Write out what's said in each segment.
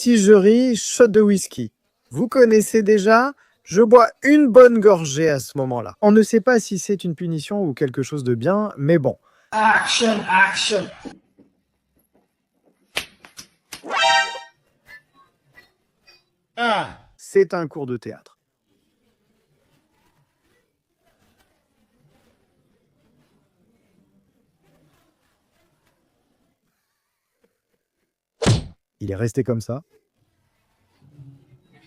Cigerie, shot de whisky. Vous connaissez déjà? Je bois une bonne gorgée à ce moment-là. On ne sait pas si c'est une punition ou quelque chose de bien, mais bon. Action, action. C'est un cours de théâtre. Il est resté comme ça.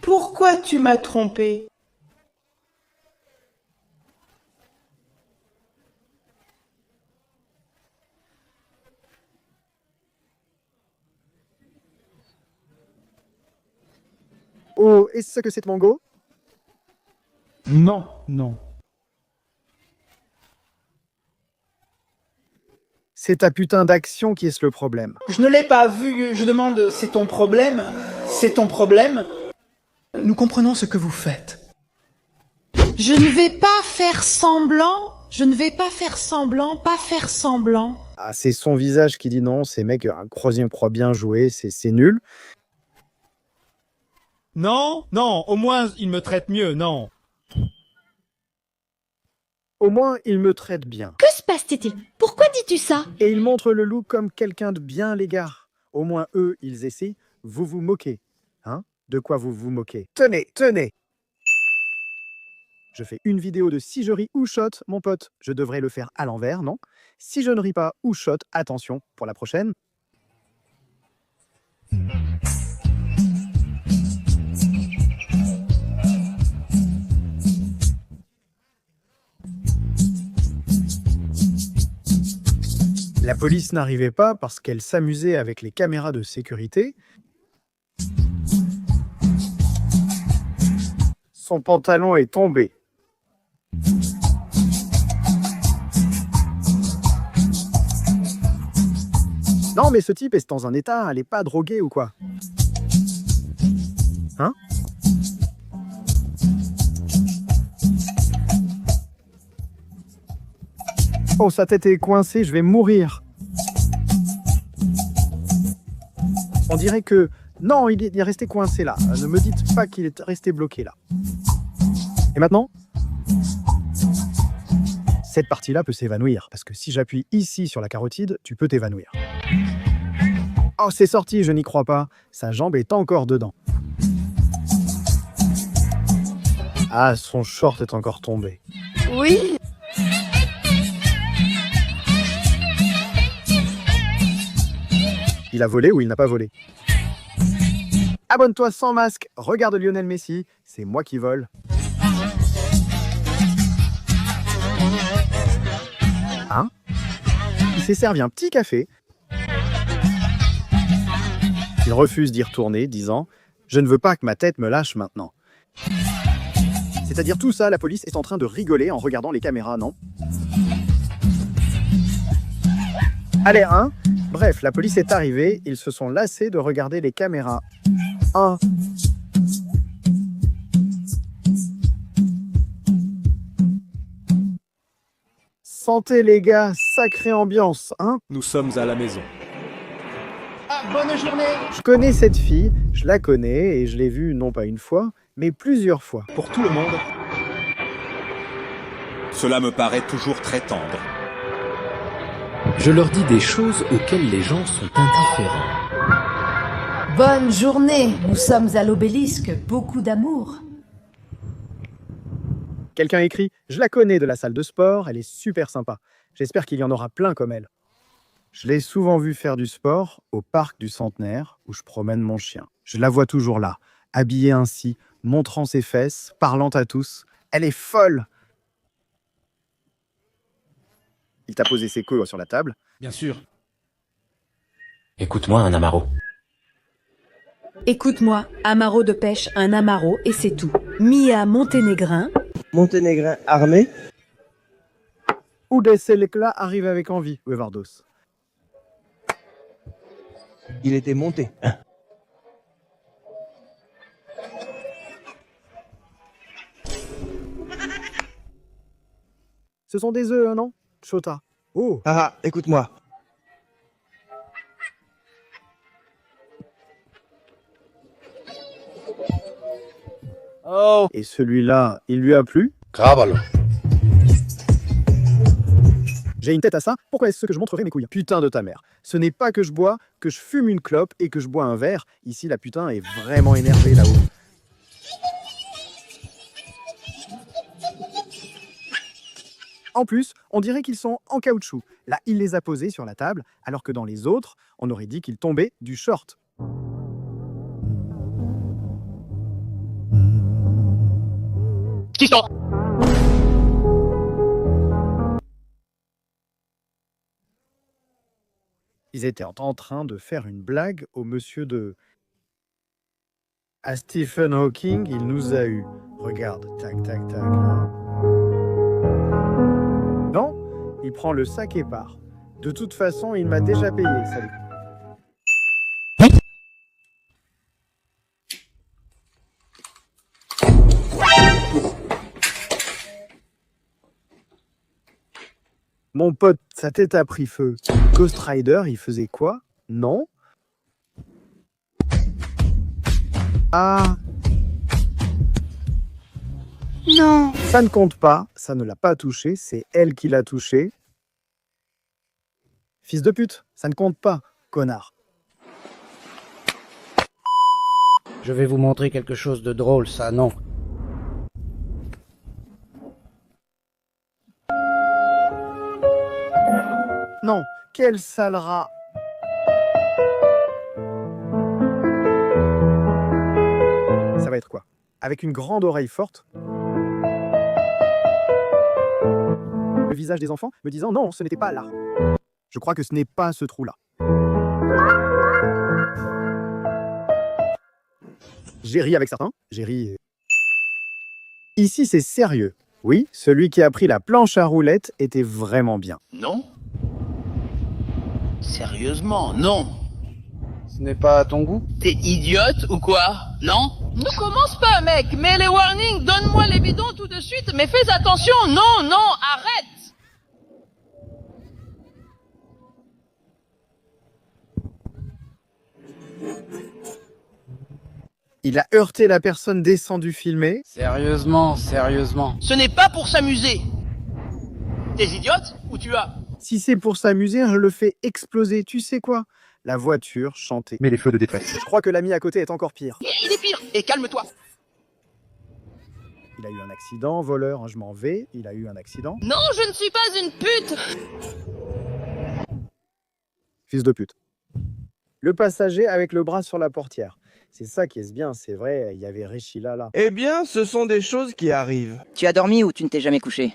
Pourquoi tu m'as trompé? Oh, est-ce que c'est Mango? Non, non. C'est ta putain d'action qui est le problème. Je ne l'ai pas vu, je demande, c'est ton problème? C'est ton problème? Nous comprenons ce que vous faites. Je ne vais pas faire semblant. Je ne vais pas faire semblant, pas faire semblant. Ah, c'est son visage qui dit non, ces mecs, un croisien croit bien jouer, c'est nul. Non, non, au moins il me traite mieux, non. Au moins, il me traite bien. Que se passe-t-il? Pourquoi dis-tu ça? Et il montre le loup comme quelqu'un de bien, les gars. Au moins, eux, ils essaient. Vous vous moquez. Hein? De quoi vous vous moquez? Tenez, tenez! Je fais une vidéo de cigerie ou shot, mon pote. Je devrais le faire à l'envers, non? Si je ne ris pas ou shot, attention, pour la prochaine. La police n'arrivait pas parce qu'elle s'amusait avec les caméras de sécurité. Son pantalon est tombé. Non, mais ce type est dans un état, elle est pas droguée ou quoi? Hein? Oh, sa tête est coincée, je vais mourir. On dirait que... Non, il est resté coincé là. Ne me dites pas qu'il est resté bloqué là. Et maintenant? Cette partie-là peut s'évanouir, parce que si j'appuie ici sur la carotide, tu peux t'évanouir. Oh, c'est sorti, je n'y crois pas. Sa jambe est encore dedans. Ah, son short est encore tombé. Oui. Il a volé ou il n'a pas volé? Abonne-toi sans masque, regarde Lionel Messi, c'est moi qui vole. Hein? Il s'est servi un petit café. Il refuse d'y retourner, disant « Je ne veux pas que ma tête me lâche maintenant ». C'est-à-dire tout ça, la police est en train de rigoler en regardant les caméras, non? Allez, hein? Bref, la police est arrivée, ils se sont lassés de regarder les caméras. 1. Santé les gars, sacrée ambiance, hein? Nous sommes à la maison. Ah, bonne journée. Je connais cette fille, je la connais et je l'ai vue non pas une fois, mais plusieurs fois. Pour tout le monde, cela me paraît toujours très tendre. Je leur dis des choses auxquelles les gens sont indifférents. Bonne journée. Nous sommes à l'obélisque. Beaucoup d'amour. Quelqu'un écrit « Je la connais de la salle de sport, elle est super sympa. J'espère qu'il y en aura plein comme elle. » Je l'ai souvent vue faire du sport au parc du Centenaire où je promène mon chien. Je la vois toujours là, habillée ainsi, montrant ses fesses, parlant à tous. Elle est folle! Il t'a posé ses couilles sur la table. Bien sûr. Écoute-moi, un amaro. Écoute-moi, amaro de pêche, un amaro et c'est tout. Mia Monténégrin. Monténégrin armé. Oudé l'éclat arrive avec envie, Wevardos. Il était monté. Ce sont des œufs, non? Chota. Oh! Ah, écoute-moi. Oh. Et celui-là, il lui a plu? Gravalo. J'ai une tête à ça, pourquoi est-ce que je montrerai mes couilles? Putain de ta mère. Ce n'est pas que je bois, que je fume une clope et que je bois un verre. Ici, la putain est vraiment énervée là-haut. En plus, on dirait qu'ils sont en caoutchouc. Là, il les a posés sur la table, alors que dans les autres, on aurait dit qu'ils tombaient du short. Ils étaient en train de faire une blague au monsieur de... À Stephen Hawking, il nous a eu. Regarde, tac, tac, tac. Non, il prend le sac et part. De toute façon, il m'a déjà payé, salut. Mon pote, sa tête a pris feu. Ghost Rider, il faisait quoi? Non? Ah. Non. Ça ne compte pas, ça ne l'a pas touché, c'est elle qui l'a touché. Fils de pute, ça ne compte pas, connard. Je vais vous montrer quelque chose de drôle, ça, non. Non, quel sale rat. Ça va être quoi? Avec une grande oreille forte? Le visage des enfants me disant non, ce n'était pas là. Je crois que ce n'est pas ce trou-là. J'ai ri avec certains, j'ai ri... Ici, c'est sérieux. Oui, celui qui a pris la planche à roulettes était vraiment bien. Non? Sérieusement, non. Ce n'est pas à ton goût? T'es idiote ou quoi? Non? Ne commence pas, mec. Mets les warnings, donne-moi les bidons tout de suite, mais fais attention. Non, non, arrête. Il a heurté la personne descendue filmer. Sérieusement, sérieusement. Ce n'est pas pour s'amuser. T'es idiote ou tu as? Si c'est pour s'amuser, je le fais exploser. Tu sais quoi? La voiture chantait. Mais les feux de détresse. Je crois que l'ami à côté est encore pire. Il est pire. Et calme-toi. Il a eu un accident, voleur, hein, je m'en vais. Il a eu un accident. Non, je ne suis pas une pute. Fils de pute. Le passager avec le bras sur la portière. C'est ça qui est bien, c'est vrai, il y avait Réchila là. Eh bien, ce sont des choses qui arrivent. Tu as dormi ou tu ne t'es jamais couché?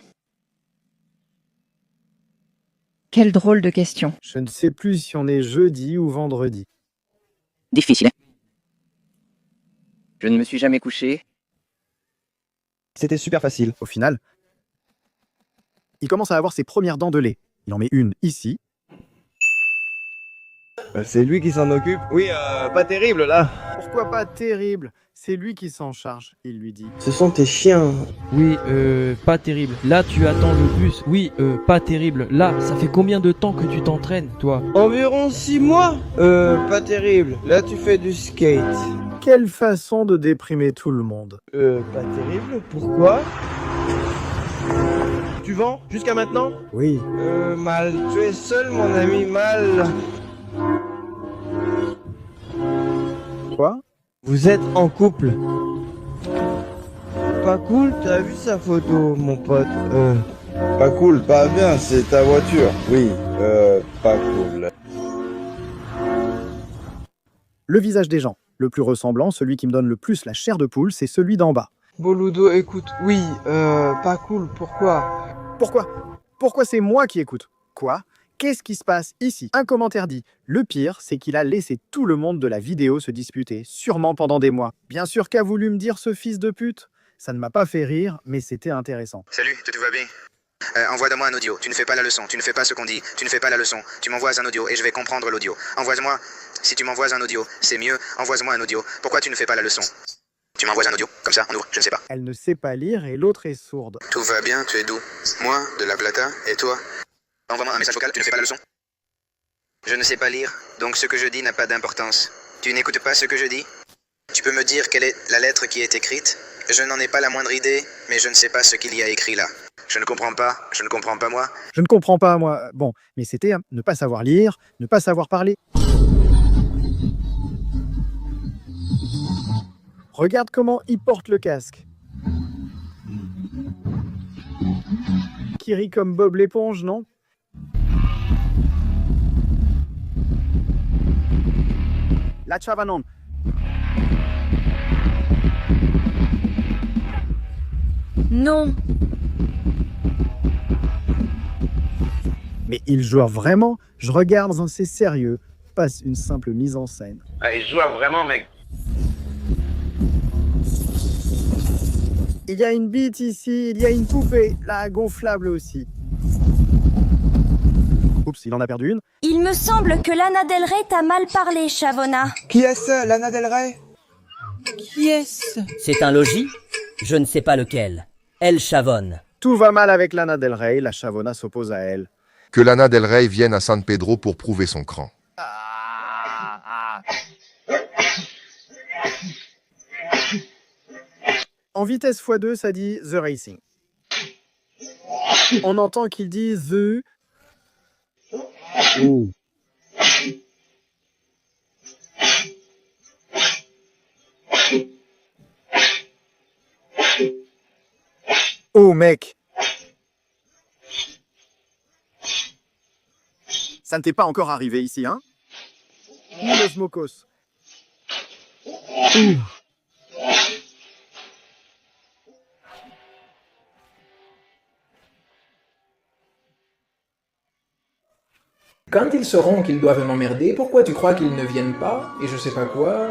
Quelle drôle de question. Je ne sais plus si on est jeudi ou vendredi. Difficile. Je ne me suis jamais couché. C'était super facile. Au final, il commence à avoir ses premières dents de lait. Il en met une ici. C'est lui qui s'en occupe. Oui, pas terrible là. Pourquoi pas terrible? C'est lui qui s'en charge, il lui dit. Ce sont tes chiens. Oui, pas terrible. Là, tu attends le bus. Oui, pas terrible. Là, ça fait combien de temps que tu t'entraînes, toi? Environ 6 mois. Pas terrible. Là, tu fais du skate. Quelle façon de déprimer tout le monde. Pas terrible. Pourquoi? Tu vends jusqu'à maintenant? Oui. Mal. Tu es seul, mon ami, mal. Quoi? Vous êtes en couple. Pas cool, t'as vu sa photo, mon pote? Pas cool, pas bien, c'est ta voiture. Oui, pas cool. Le visage des gens. Le plus ressemblant, celui qui me donne le plus la chair de poule, c'est celui d'en bas. Boludo, écoute, oui, pas cool, pourquoi? Pourquoi c'est moi qui écoute? Quoi? Qu'est-ce qui se passe ici? Un commentaire dit « Le pire, c'est qu'il a laissé tout le monde de la vidéo se disputer, sûrement pendant des mois. Bien sûr qu'a voulu me dire ce fils de pute. Ça ne m'a pas fait rire, mais c'était intéressant. » Salut, tout va bien? Envoie-moi un audio. Tu ne fais pas la leçon, tu ne fais pas ce qu'on dit, tu ne fais pas la leçon. Tu m'envoies un audio et je vais comprendre l'audio. Envoie-moi. Si tu m'envoies un audio, c'est mieux. Envoie-moi un audio. Pourquoi tu ne fais pas la leçon? Tu m'envoies un audio, comme ça, on ouvre, je ne sais pas. Elle ne sait pas lire et l'autre est sourde. Tout va bien, tu es d'où? Moi, de La Plata, et toi? Envoie-moi un message vocal, tu ne fais pas la leçon? Je ne sais pas lire, donc ce que je dis n'a pas d'importance. Tu n'écoutes pas ce que je dis? Tu peux me dire quelle est la lettre qui est écrite? Je n'en ai pas la moindre idée, mais je ne sais pas ce qu'il y a écrit là. Je ne comprends pas moi. Je ne comprends pas, moi. Bon, mais c'était ne pas savoir lire, ne pas savoir parler. Regarde comment il porte le casque. Qui rit comme Bob l'éponge, non? La Chavanon. Non. Mais il joue vraiment, je regarde, c'est sérieux, pas une simple mise en scène. Ah, il joue vraiment, mec. Il y a une bite ici, il y a une poupée, là, gonflable aussi. Oups, il en a perdu une. Il me semble que Lana Del Rey t'a mal parlé, Chavonna. Qui est-ce, Lana Del Rey? Qui est-ce? C'est un logis? Je ne sais pas lequel. Elle chavonne. Tout va mal avec Lana Del Rey, la Chavonna s'oppose à elle. Que Lana Del Rey vienne à San Pedro pour prouver son cran. En vitesse x2, ça dit The Racing. On entend qu'il dit The... Ouh. Oh mec, ça ne t'est pas encore arrivé ici, hein? Le smokos. Quand ils sauront qu'ils doivent m'emmerder, pourquoi tu crois qu'ils ne viennent pas? Et je sais pas quoi.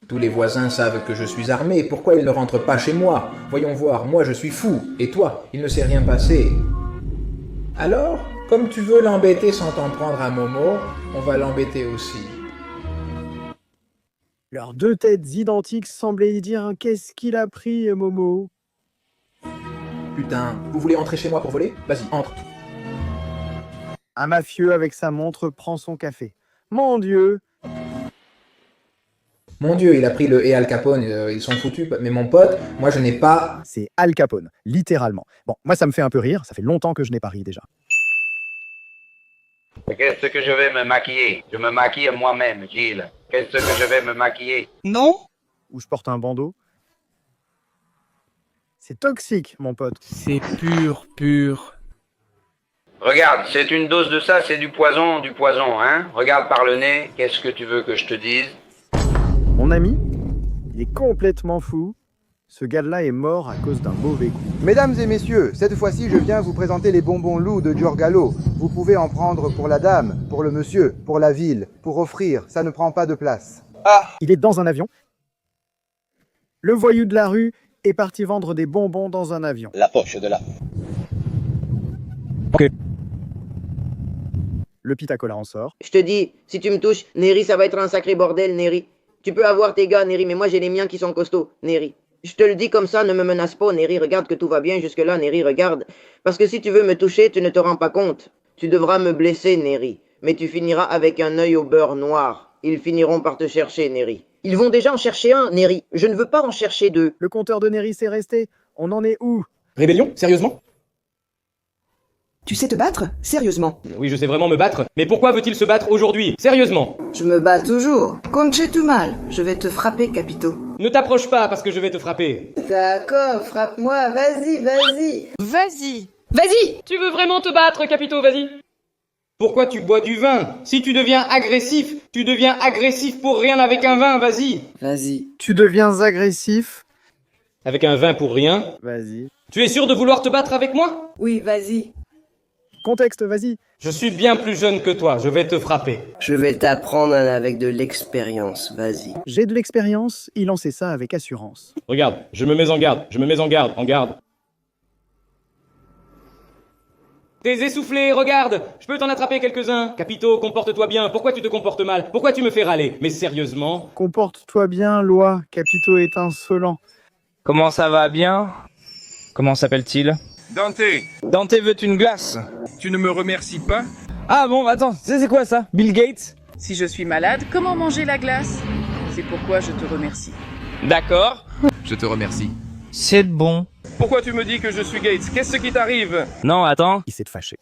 Tous les voisins savent que je suis armé, pourquoi ils ne rentrent pas chez moi? Voyons voir, moi je suis fou, et toi, il ne s'est rien passé. Alors, comme tu veux l'embêter sans t'en prendre à Momo, on va l'embêter aussi. Leurs deux têtes identiques semblaient y dire « Qu'est-ce qu'il a pris, Momo ?» Putain, vous voulez entrer chez moi pour voler? Vas-y, entre. Un mafieux avec sa montre prend son café. Mon Dieu! Mon Dieu, il a pris le et Al Capone, ils sont foutus, mais mon pote, moi je n'ai pas... C'est Al Capone, littéralement. Bon, moi ça me fait un peu rire, ça fait longtemps que je n'ai pas ri déjà. Qu'est-ce que je vais me maquiller? Je me maquille moi-même, Gilles. Qu'est-ce que je vais me maquiller? Non? Ou je porte un bandeau. C'est toxique, mon pote. C'est pur. Regarde, c'est une dose de ça, c'est du poison, hein? Regarde par le nez, qu'est-ce que tu veux que je te dise? Mon ami, il est complètement fou. Ce gars-là est mort à cause d'un mauvais coup. Mesdames et messieurs, cette fois-ci, je viens vous présenter les bonbons loups de Giorgalo. Vous pouvez en prendre pour la dame, pour le monsieur, pour la ville, pour offrir. Ça ne prend pas de place. Ah! Il est dans un avion. Le voyou de la rue est parti vendre des bonbons dans un avion. La poche de là. Ok. Le pitacola en sort. Je te dis, si tu me touches, Neri, ça va être un sacré bordel, Neri. Tu peux avoir tes gars, Neri, mais moi j'ai les miens qui sont costauds, Neri. Je te le dis comme ça, ne me menace pas, Neri, regarde que tout va bien jusque-là, Neri, regarde. Parce que si tu veux me toucher, tu ne te rends pas compte. Tu devras me blesser, Neri. Mais tu finiras avec un œil au beurre noir. Ils finiront par te chercher, Neri. Ils vont déjà en chercher un, Neri. Je ne veux pas en chercher deux. Le compteur de Neri s'est resté. On en est où? Rébellion? Sérieusement? Tu sais te battre? Sérieusement? Oui, je sais vraiment me battre, mais pourquoi veut-il se battre aujourd'hui? Sérieusement? Je me bats toujours. Quand j'ai tout mal, je vais te frapper, Capito. Ne t'approche pas parce que je vais te frapper. D'accord, frappe-moi, vas-y. Vas-y. Tu veux vraiment te battre, Capito, vas-y. Pourquoi tu bois du vin? Si tu deviens agressif pour rien avec un vin, vas-y. Tu deviens agressif? Avec un vin pour rien? Vas-y. Tu es sûr de vouloir te battre avec moi? Oui, vas-y. Contexte, vas-y. Je suis bien plus jeune que toi, je vais te frapper. Je vais t'apprendre avec de l'expérience, vas-y. J'ai de l'expérience, il en sait ça avec assurance. Regarde, je me mets en garde. T'es essoufflé, regarde, je peux t'en attraper quelques-uns. Capito, comporte-toi bien, pourquoi tu te comportes mal? Pourquoi tu me fais râler? Mais sérieusement? Comporte-toi bien, Loi, Capito est insolent. Comment ça va, bien? Comment s'appelle-t-il? Dante veut une glace. Tu ne me remercies pas? Ah bon, attends, c'est quoi ça? Bill Gates? Si je suis malade, comment manger la glace? C'est pourquoi je te remercie. D'accord. Je te remercie. C'est bon. Pourquoi tu me dis que je suis Gates? Qu'est-ce qui t'arrive? Non, attends. Il s'est fâché.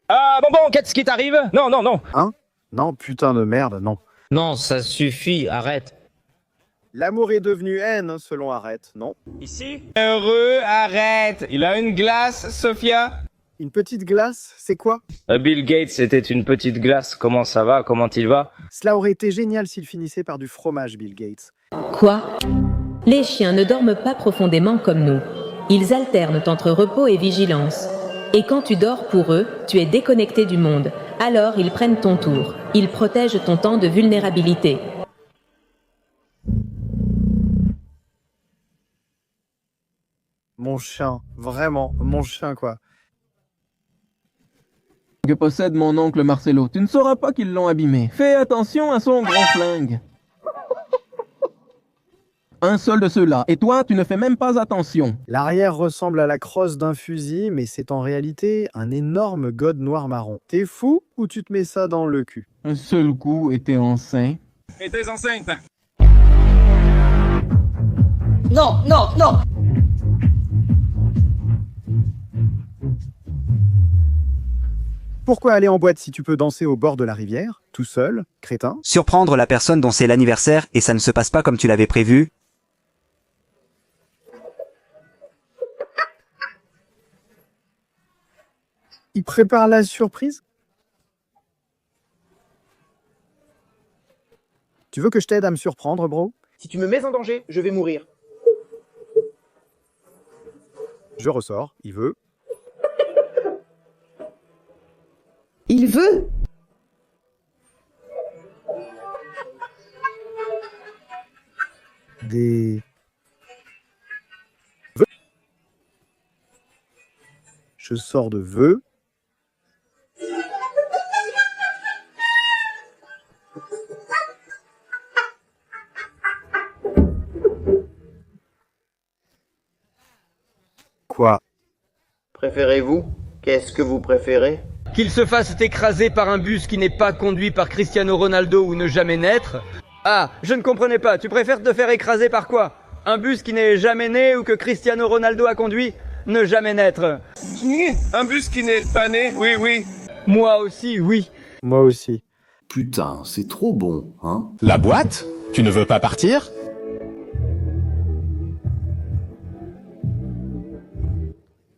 Ah, bon, qu'est-ce qui t'arrive? Non, non, non. Hein? Non, putain de merde, non. Non, ça suffit, arrête. L'amour est devenu haine, selon Arrête, non? Ici? Heureux, arrête. Il a une glace, Sophia? Une petite glace, c'est quoi? Bill Gates c'était une petite glace. Comment ça va? Comment il va? Cela aurait été génial s'il finissait par du fromage, Bill Gates. Quoi? Les chiens ne dorment pas profondément comme nous. Ils alternent entre repos et vigilance. Et quand tu dors pour eux, tu es déconnecté du monde. Alors ils prennent ton tour. Ils protègent ton temps de vulnérabilité. Mon chien, vraiment, mon chien quoi. Que possède mon oncle Marcelo. Tu ne sauras pas qu'ils l'ont abîmé. Fais attention à son gros flingue. Un seul de ceux-là. Et toi, tu ne fais même pas attention. L'arrière ressemble à la crosse d'un fusil, mais c'est en réalité un énorme god noir marron. T'es fou ou tu te mets ça dans le cul? Un seul coup, et t'es enceinte. Et t'es enceinte? Non, non, non. Pourquoi aller en boîte si tu peux danser au bord de la rivière, tout seul, crétin? Surprendre la personne dont c'est l'anniversaire et ça ne se passe pas comme tu l'avais prévu. Il prépare la surprise? Tu veux que je t'aide à me surprendre, bro? Si tu me mets en danger, je vais mourir. Je ressors, il veut. Il veut? Des... vœux. Je sors de vœux. Quoi? Préférez-vous? Qu'est-ce que vous préférez? Qu'il se fasse écraser par un bus qui n'est pas conduit par Cristiano Ronaldo ou ne jamais naître? Ah, je ne comprenais pas. Tu préfères te faire écraser par quoi? Un bus qui n'est jamais né ou que Cristiano Ronaldo a conduit? Ne jamais naître. Un bus qui n'est pas né? Oui, oui. Moi aussi, oui. Moi aussi. Putain, c'est trop bon, hein? La boîte? Tu ne veux pas partir?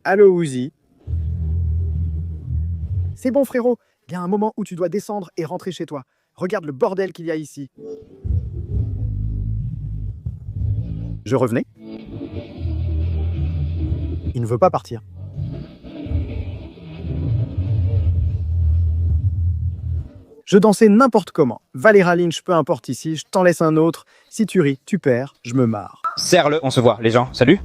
Allô, Uzi. C'est bon, frérot. Il y a un moment où tu dois descendre et rentrer chez toi. Regarde le bordel qu'il y a ici. Je revenais. Il ne veut pas partir. Je dansais n'importe comment. Valera Lynch, peu importe ici, je t'en laisse un autre. Si tu ris, tu perds, je me marre. Serre-le, on se voit, les gens. Salut.